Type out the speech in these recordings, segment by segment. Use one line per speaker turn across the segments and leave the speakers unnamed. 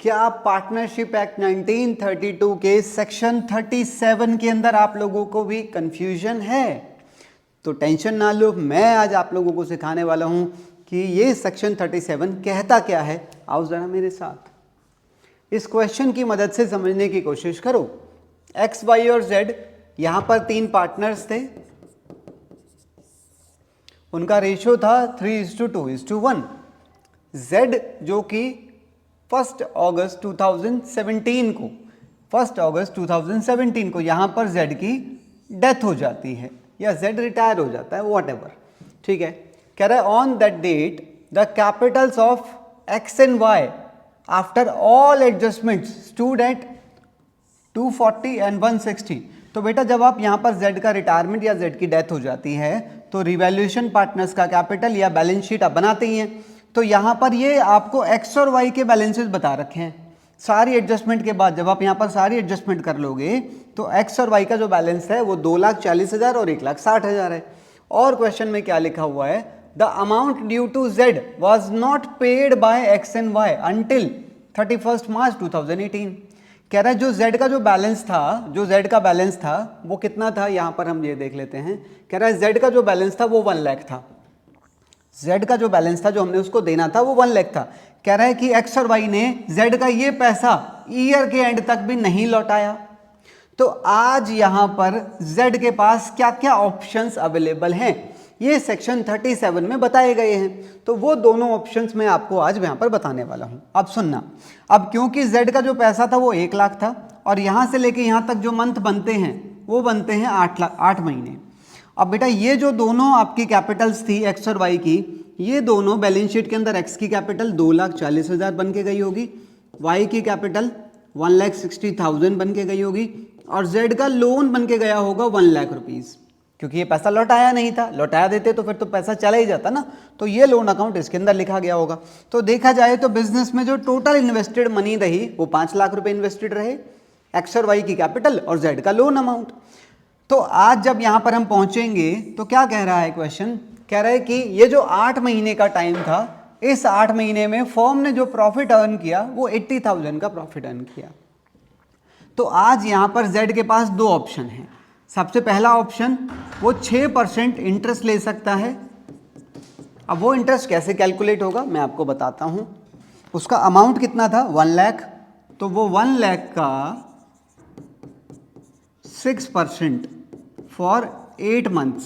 क्या partnership act 1932 के section 37 के अंदर आप लोगों को भी कंफ्यूजन है? तो टेंशन ना लो, मैं आज आप लोगों को सिखाने वाला हूं कि ये सेक्शन 37 कहता क्या है। आओ जरा मेरे साथ इस क्वेश्चन की मदद से समझने की कोशिश करो। एक्स, वाई और जेड, यहां पर 3 पार्टनर्स थे, उनका रेशियो था 3:2:1। जेड जो कि 1 अगस्त 2017 को यहां पर जेड की डेथ हो जाती है या जेड रिटायर हो जाता है, व्हाटएवर, ठीक है। कह रहा है on that date the capitals of X and Y after all adjustments stood at 240 and 160। तो बेटा जब आप यहां पर जेड का रिटायरमेंट या जेड की डेथ हो जाती है तो रिवैल्यूएशन पार्टनर्स का कैपिटल या बैलेंस शीट आप बनाते ही हैं। तो यहां पर ये आपको एक्स और वाई के बैलेंसेस बता रखे हैं। सारी एडजस्टमेंट के बाद जब आप यहां पर सारी एडजस्टमेंट कर लोगे तो एक्स और वाई का जो बैलेंस है वो 2,40,000 और 1,60,000 है। और क्वेश्चन में क्या लिखा हुआ है, the amount due to Z was not paid by X and Y until 31 March 2018। कह रहा है जो जेड का जो बैलेंस था वो कितना था, यहां पर हम ये देख लेते हैं। कह रहा है जेड का जो बैलेंस था वो 1 लाख था। जेड का जो बैलेंस था जो हमने उसको देना था वो 1 लाख था। कह रहा है कि एक्स और वाई ने जेड का ये पैसा ईयर के एंड तक भी नहीं लौटाया। तो आज यहां पर जेड के पास क्या क्या ऑप्शंस अवेलेबल हैं ये सेक्शन 37 में बताए गए हैं। तो वो दोनों ऑप्शंस मैं आपको आज यहां पर बताने वाला हूं। अब सुनना, अब क्योंकि जेड का जो पैसा था वो 1 लाख था और यहां से लेके यहां तक जो मंथ बनते हैं वो बनते हैं 8 महीने। अब बेटा ये जो दोनों आपकी कैपिटल्स थी एक्स और वाई की, ये दोनों बैलेंस शीट के अंदर एक्स की कैपिटल 2,40,000 बन के गई होगी, वाई की कैपिटल 1,60,000 बन के गई होगी और जेड का लोन बन के गया होगा 1 लाख रुपीज, क्योंकि ये पैसा लौटाया नहीं था। लौटाया देते तो फिर तो पैसा चला ही जाता ना, तो ये लोन अकाउंट इसके अंदर लिखा गया होगा। तो देखा जाए तो बिजनेस में जो टोटल इन्वेस्टेड मनी रही वो 5 लाख रुपए इन्वेस्टेड रहे, एक्स और वाई की कैपिटल और जेड का लोन अमाउंट। तो आज जब यहां पर हम पहुंचेंगे तो क्या कह रहा है क्वेश्चन, कह रहा है कि ये जो 8 महीने का टाइम था, इस 8 महीने में फर्म ने जो प्रॉफिट अर्न किया वो 80,000 का प्रॉफिट अर्न किया। तो आज यहां पर जेड के पास 2 ऑप्शन हैं। सबसे पहला ऑप्शन, वो 6% इंटरेस्ट ले सकता है। अब वो इंटरेस्ट कैसे कैलकुलेट होगा मैं आपको बताता हूं। उसका अमाउंट कितना था, 1 लाख, तो वो 1 लाख का 6% फॉर 8 मंथ्स।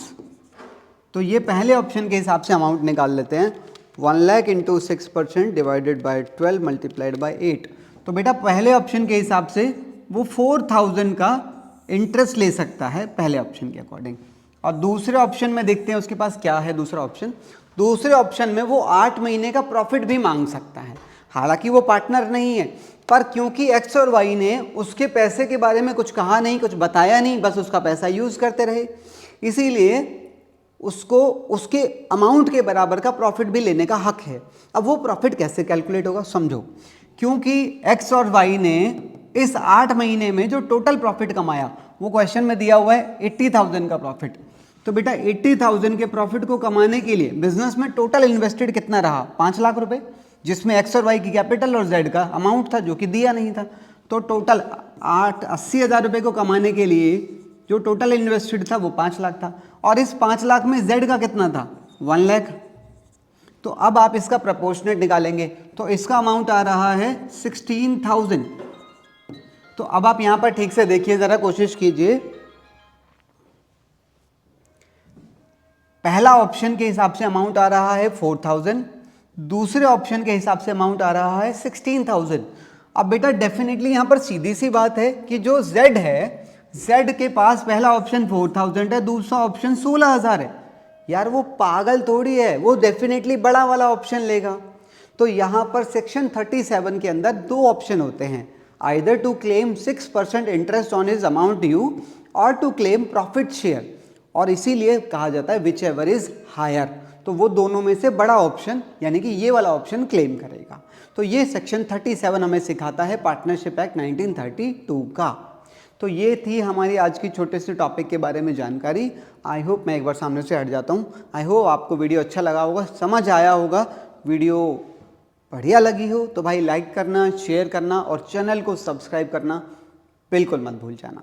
तो ये पहले ऑप्शन के हिसाब से अमाउंट निकाल लेते हैं, 1 lakh into 6% divided by 12 multiplied by 8। तो बेटा पहले ऑप्शन के हिसाब से वो 4,000 का इंटरेस्ट ले सकता है पहले ऑप्शन के अकॉर्डिंग। और दूसरे ऑप्शन में देखते हैं उसके पास क्या है दूसरा ऑप्शन। दूसरे ऑप्शन में वो 8 महीने का प्रॉफिट भी मांग सकता है। हालांकि वो पार्टनर नहीं है, पर क्योंकि एक्स और वाई ने उसके पैसे के बारे में कुछ कहा नहीं, कुछ बताया नहीं, बस उसका पैसा यूज करते रहे, इसीलिए उसको उसके अमाउंट के बराबर का प्रॉफिट भी लेने का हक है। अब वो प्रॉफिट कैसे कैलकुलेट होगा समझो। क्योंकि एक्स और वाई ने इस 8 महीने में जो टोटल प्रॉफिट कमाया वो क्वेश्चन में दिया हुआ है 80,000 का प्रॉफिट। तो बेटा 80,000 के प्रॉफिट को कमाने के लिए बिजनेस में टोटल इन्वेस्टेड कितना रहा, 5 लाख रुपए, जिसमें एक्स और वाई की कैपिटल और जेड का अमाउंट था जो कि दिया नहीं था। तो टोटल 80,000 रुपए को कमाने के लिए जो टोटल इन्वेस्टेड था वो 5 लाख था और इस 5 लाख में जेड का कितना था, 1 लाख। तो अब आप इसका प्रपोर्शनेट निकालेंगे तो इसका अमाउंट आ रहा है 16,000। तो अब आप यहां पर ठीक से देखिए जरा, कोशिश कीजिए। पहला ऑप्शन के हिसाब से अमाउंट आ रहा है 4,000, दूसरे ऑप्शन के हिसाब से अमाउंट आ रहा है 16,000। अब बेटा डेफिनेटली यहां पर सीधी सी बात है कि जो जेड है, जेड के पास पहला ऑप्शन 4,000 है, दूसरा ऑप्शन 16,000 है। यार वो पागल थोड़ी है, वो डेफिनेटली बड़ा वाला ऑप्शन लेगा। तो यहां पर सेक्शन 37 के अंदर 2 ऑप्शन होते हैं, either to claim 6% interest on his amount due और टू क्लेम प्रॉफिट शेयर, और इसीलिए कहा जाता है विच एवर इज हायर। तो वो दोनों में से बड़ा ऑप्शन यानी कि ये वाला ऑप्शन क्लेम करेगा। तो ये सेक्शन 37 हमें सिखाता है पार्टनरशिप एक्ट 1932 का। तो ये थी हमारी आज की छोटे से टॉपिक के बारे में जानकारी। आई होप, मैं एक बार सामने से हट जाता हूँ, आई होप आपको वीडियो अच्छा लगा होगा, समझ आया होगा। वीडियो बढ़िया लगी हो तो भाई लाइक करना, शेयर करना और चैनल को सब्सक्राइब करना बिल्कुल मत भूल जाना।